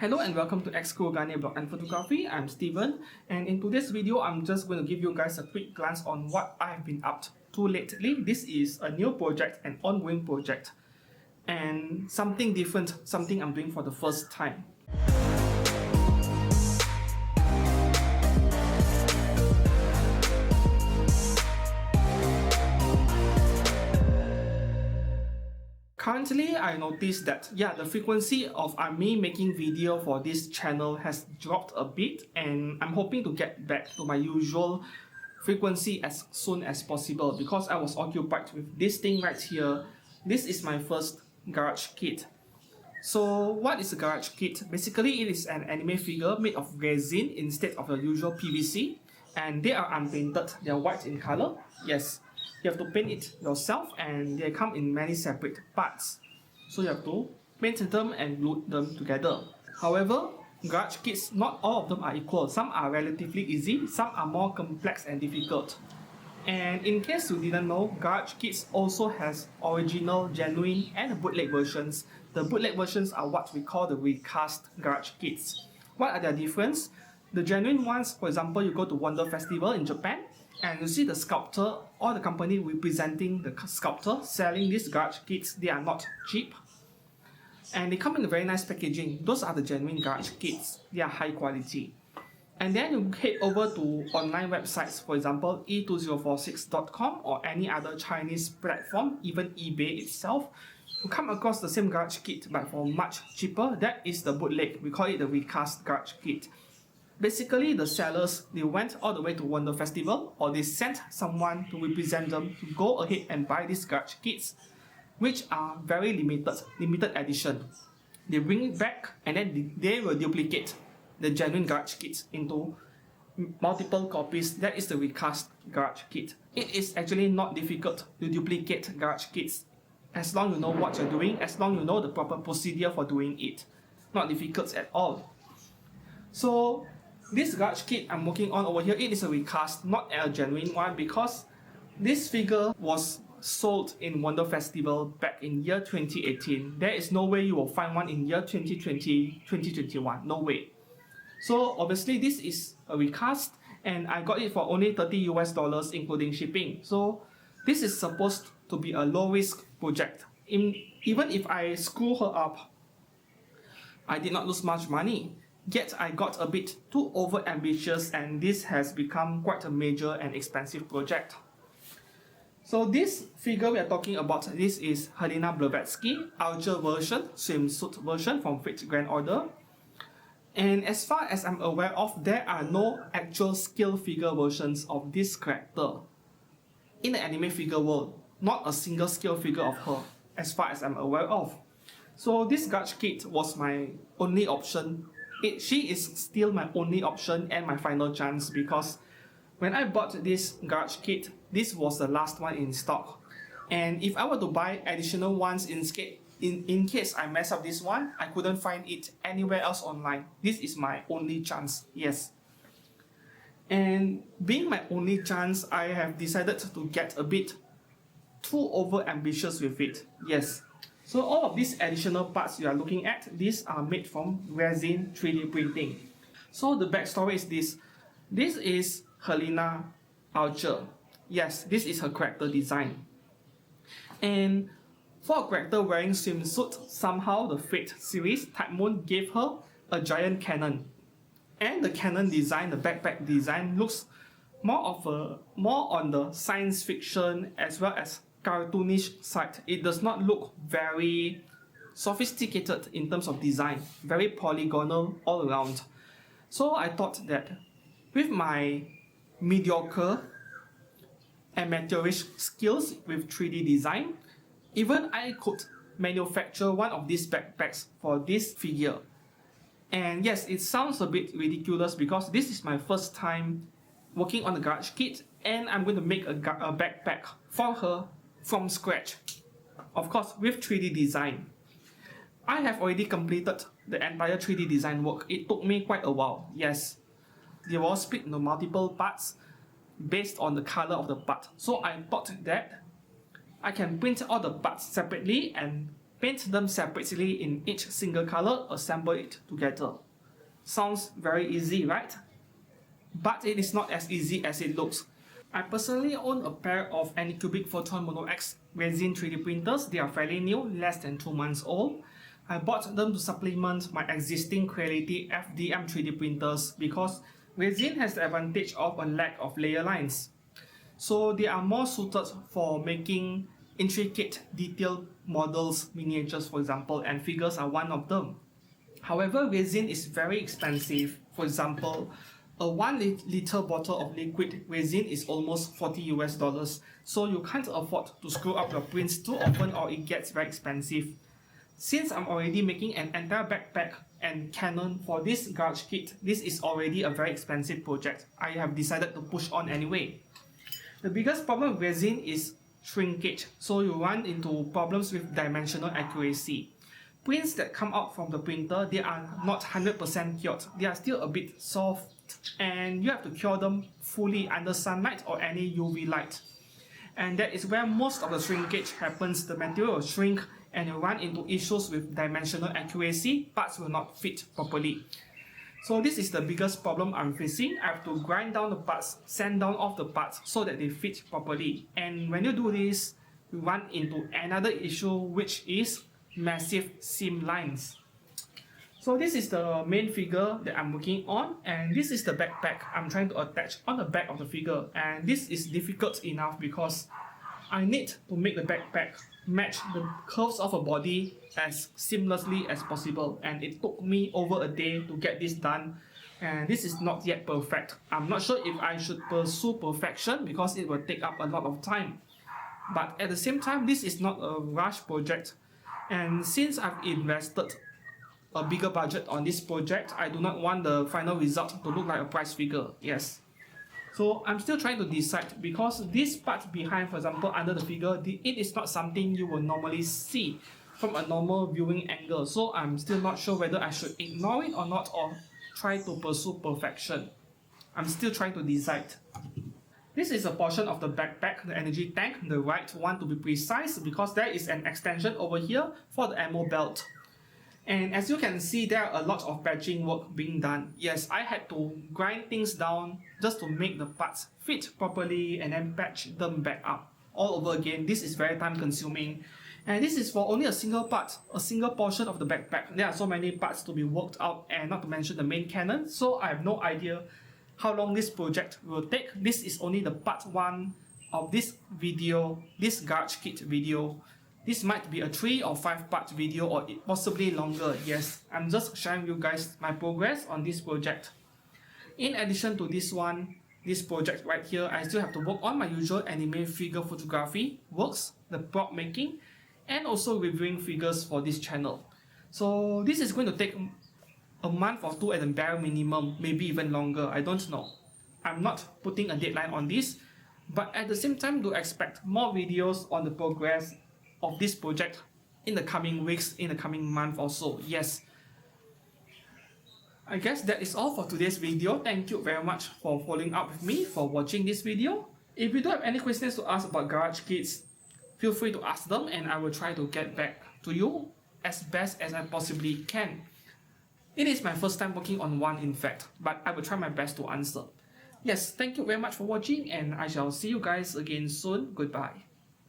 Hello and welcome to FGO Blog and Photography. I'm Steven, and in today's video I'm just going to give you guys a quick glance on what I've been up to lately. This is a new project, an ongoing project, and something different, something I'm doing for the first time. Currently, I noticed that the frequency of me making video for this channel has dropped a bit, and I'm hoping to get back to my usual frequency as soon as possible because I was occupied with this thing right here. This is my first garage kit. So what is a garage kit? Basically, it is an anime figure made of resin instead of the usual PVC, and they are unpainted. They are white in color. Yes. You have to paint it yourself, and they come in many separate parts. So you have to paint them and glue them together. However, garage kits, not all of them are equal. Some are relatively easy, some are more complex and difficult. And in case you didn't know, garage kits also has original, genuine, and bootleg versions. The bootleg versions are what we call the recast garage kits. What are their difference? The genuine ones, for example, you go to Wonder Festival in Japan, and you see the sculptor or the company representing the sculptor selling these garage kits. They are not cheap, and they come in a very nice packaging. Those are the genuine garage kits. They are high quality. And then you head over to online websites, for example e2046.com or any other Chinese platform, even eBay itself. You come across the same garage kit but for much cheaper. That is the bootleg. We call it the recast garage kit. Basically, the sellers, they went all the way to Wonder Festival, or they sent someone to represent them to go ahead and buy these garage kits, which are very limited edition. They bring it back, and then they will duplicate the genuine garage kits into multiple copies. That is the recast garage kit. It is actually not difficult to duplicate garage kits as long as you know what you're doing, as long as you know the proper procedure for doing it. Not difficult at all. So this garage kit I'm working on over here, it is a recast, not a genuine one, because this figure was sold in Wonder Festival back in year 2018. There is no way you will find one in year 2020, 2021, no way. So obviously this is a recast, and I got it for only $30 including shipping. So this is supposed to be a low risk project. Even if I screw her up, I did not lose much money. Yet I got a bit too overambitious, and this has become quite a major and expensive project. So this figure we are talking about, this is Helena Blavatsky Archer version, swimsuit version from 5th Grand Order. And as far as I'm aware of, there are no actual scale figure versions of this character in the anime figure world. Not a single scale figure of her, as far as I'm aware of. So this garage kit was my only option. She is still my only option and my final chance, because when I bought this garage kit, this was the last one in stock. And if I were to buy additional ones in case I mess up this one, I couldn't find it anywhere else online. This is my only chance, yes. And being my only chance, I have decided to get a bit too overambitious with it, yes. So all of these additional parts you are looking at, these are made from resin 3D printing. So the backstory is this. This is Helena Archer. Yes, this is her character design. And for a character wearing swimsuit, somehow the Fate series, Type Moon gave her a giant cannon. And the cannon design, the backpack design, looks more on the science fiction as well as cartoonish side. It does not look very sophisticated in terms of design, very polygonal all around. So I thought that with my mediocre amateurish skills with 3D design, even I could manufacture one of these backpacks for this figure. And yes, it sounds a bit ridiculous because this is my first time working on the garage kit, and I'm going to make a backpack for her from scratch, of course with 3D design. I have already completed the entire 3D design work. It took me quite a while, yes. They were split into multiple parts based on the color of the part. So I thought that I can print all the parts separately and paint them separately in each single color, assemble it together. Sounds very easy, right? But it is not as easy as it looks. I personally own a pair of Anycubic Photon Mono X resin 3D printers. They are fairly new, less than 2 months old. I bought them to supplement my existing Creality FDM 3D printers because resin has the advantage of a lack of layer lines. So they are more suited for making intricate detailed models, miniatures for example, and figures are one of them. However, resin is very expensive. For example, a 1 liter bottle of liquid resin is almost $40 US, so you can't afford to screw up your prints too often or it gets very expensive. Since I'm already making an entire backpack and cannon for this garage kit, this is already a very expensive project. I have decided to push on anyway. The biggest problem with resin is shrinkage, so you run into problems with dimensional accuracy. Prints that come out from the printer, they are not 100% cured. They are still a bit soft and you have to cure them fully under sunlight or any UV light. And that is where most of the shrinkage happens. The material will shrink and you run into issues with dimensional accuracy. Parts will not fit properly. So this is the biggest problem I'm facing. I have to grind down the parts, sand down off the parts so that they fit properly. And when you do this, you run into another issue, which is massive seam lines. So this is the main figure that I'm working on, and this is the backpack I'm trying to attach on the back of the figure. And this is difficult enough because I need to make the backpack match the curves of a body as seamlessly as possible, and it took me over a day to get this done, and this is not yet perfect. I'm not sure if I should pursue perfection because it will take up a lot of time, but at the same time this is not a rush project, and since I've invested a bigger budget on this project, I do not want the final result to look like a price figure. Yes. So I'm still trying to decide because this part behind, for example, under the figure, it is not something you will normally see from a normal viewing angle. So I'm still not sure whether I should ignore it or not, or try to pursue perfection. I'm still trying to decide. This is a portion of the backpack, the energy tank, the right one to be precise, because there is an extension over here for the ammo belt. And as you can see, there are a lot of patching work being done. Yes, I had to grind things down just to make the parts fit properly and then patch them back up all over again. This is very time consuming. And this is for only a single part, a single portion of the backpack. There are so many parts to be worked out, and not to mention the main cannon. So I have no idea how long this project will take. This is only the part 1 of this video, this garage kit video. This might be a 3 or 5 part video or possibly longer. Yes, I'm just sharing you guys my progress on this project. In addition to this project right here, I still have to work on my usual anime figure photography works, the prop making, and also reviewing figures for this channel. So this is going to take a month or 2 at the bare minimum, maybe even longer, I don't know. I'm not putting a deadline on this, but at the same time do expect more videos on the progress of this project in the coming weeks, in the coming month or so. Yes, I guess that is all for today's video. Thank you very much for following up with me, for watching this video. If you do have any questions to ask about garage kits, feel free to ask them and I will try to get back to you as best as I possibly can. It is my first time working on one, in fact, but I will try my best to answer. Yes, thank you very much for watching and I shall see you guys again soon. Goodbye.